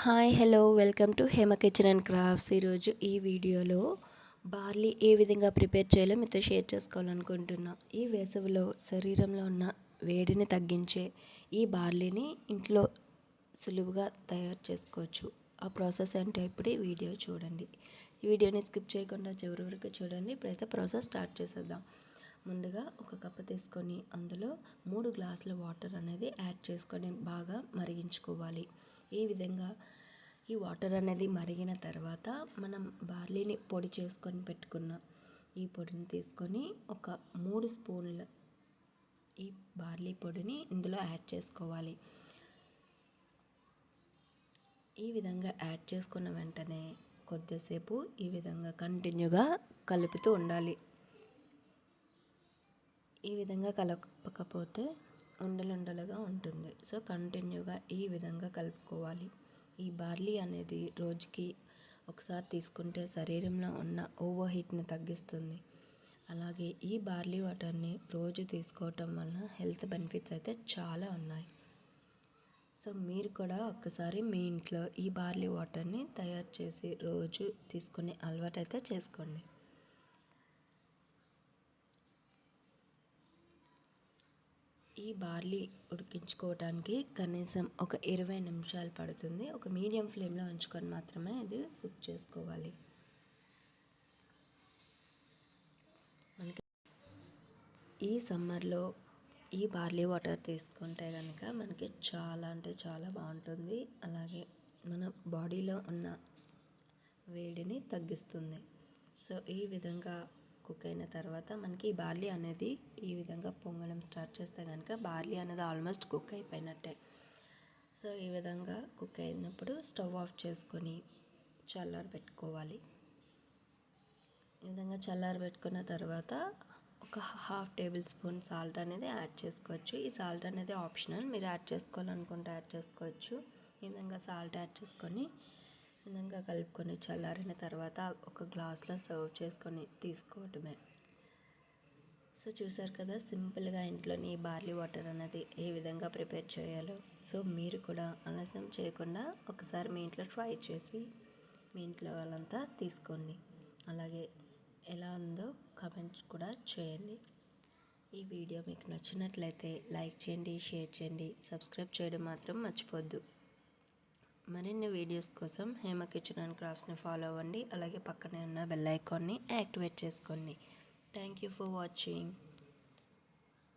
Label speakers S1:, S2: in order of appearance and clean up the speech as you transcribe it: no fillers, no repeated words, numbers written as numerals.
S1: Hi hello welcome to Hema kitchen and crafts. ఈరోజు ఈ వీడియోలో బార్లీ ఏ విధంగా ప్రిపేర్ చేయాలో మీతో షేర్ చేసుకోవాలనుకుంటున్నా. ఈ వేసవిలో శరీరంలో ఉన్న వేడిని తగ్గించే ఈ బార్లీని ఇంట్లో సులువుగా తయారు చేసుకోవచ్చు. ఆ ప్రాసెస్ ఏంటో ఇప్పుడు ఈ వీడియో చూడండి. ఈ వీడియోని స్కిప్ చేయకుండా చివరి వరకు చూడండి. ఇప్పుడైతే ప్రాసెస్ స్టార్ట్ చేసేద్దాం. ముందుగా ఒక కప్పు తీసుకొని అందులో 3 గ్లాసుల వాటర్ అనేది యాడ్ చేసుకొని బాగా మరిగించుకోవాలి. ఈ విధంగా ఈ వాటర్ అనేది మరిగిన తర్వాత మనం బార్లీని పొడి చేసుకొని పెట్టుకున్న ఈ పొడిని తీసుకొని ఒక 3 స్పూన్ల ఈ బార్లీ పొడిని ఇందులో యాడ్ చేసుకోవాలి. ఈ విధంగా యాడ్ చేసుకున్న వెంటనే కొద్దిసేపు ఈ విధంగా కంటిన్యూగా కలుపుతూ ఉండాలి. ఈ విధంగా కలపకపోతే ఉండలుగా ఉంటుంది. సో కంటిన్యూగా ఈ విధంగా కలుపుకోవాలి. ఈ బార్లీ అనేది రోజుకి ఒకసారి తీసుకుంటే శరీరంలో ఉన్న ఓవర్ హీట్ని తగ్గిస్తుంది. అలాగే ఈ బార్లీ వాటర్ని రోజు తీసుకోవటం వలన హెల్త్ బెనిఫిట్స్ అయితే చాలా ఉన్నాయి. సో మీరు కూడా ఒక్కసారి మీ ఇంట్లో ఈ బార్లీ వాటర్ని తయారు చేసి రోజు తీసుకునే అలవాటు అయితే చేసుకోండి. ఈ బార్లీ ఉడికించుకోవడానికి కనీసం ఒక 20 నిమిషాలు పడుతుంది. ఒక మీడియం ఫ్లేమ్లో ఉంచుకొని మాత్రమే ఇది కుక్ చేసుకోవాలి. మనకి ఈ సమ్మర్లో ఈ బార్లీ వాటర్ తీసుకుంటే కనుక మనకి చాలా అంటే చాలా బాగుంటుంది. అలాగే మన బాడీలో ఉన్న వేడిని తగ్గిస్తుంది. సో ఈ విధంగా కుక్ అయిన తర్వాత మనకి ఈ బార్లీ అనేది ఈ విధంగా పొంగడం స్టార్ట్ చేస్తే కనుక బార్లీ అనేది ఆల్మోస్ట్ కుక్ అయిపోయినట్టే. సో ఈ విధంగా కుక్ అయినప్పుడు స్టవ్ ఆఫ్ చేసుకొని చల్లారబెట్టుకోవాలి. ఈ విధంగా చల్లారబెట్టుకున్న తర్వాత ఒక 1/2 టేబుల్ స్పూన్ సాల్ట్ అనేది యాడ్ చేసుకోవచ్చు. ఈ సాల్ట్ అనేది ఆప్షనల్, మీరు యాడ్ చేసుకోవాలనుకుంటే యాడ్ చేసుకోవచ్చు. ఈ విధంగా సాల్ట్ యాడ్ చేసుకొని విధంగా కలుపుకొని చల్లారిన తర్వాత ఒక గ్లాస్లో సర్వ్ చేసుకొని తీసుకోవటమే. సో చూసారు కదా, సింపుల్గా ఇంట్లోని బార్లీ వాటర్ అనేది ఏ విధంగా ప్రిపేర్ చేయాలో. సో మీరు కూడా ఆలస్యం చేయకుండా ఒకసారి మీ ఇంట్లో ట్రై చేసి మీ ఇంట్లో వాళ్ళంతా తీసుకోండి. అలాగే ఎలా ఉందో కామెంట్స్ కూడా చేయండి. ఈ వీడియో మీకు నచ్చినట్లయితే లైక్ చేయండి, షేర్ చేయండి, సబ్స్క్రైబ్ చేయడం మాత్రం మర్చిపోద్దు. మరిన్ని వీడియోస్ కోసం హేమ కిచెన్ అండ్ క్రాఫ్ట్స్ని ఫాలో అవ్వండి. అలాగే పక్కనే ఉన్న బెల్ ఐకాన్ని యాక్టివేట్ చేసుకోండి. Thank you for watching.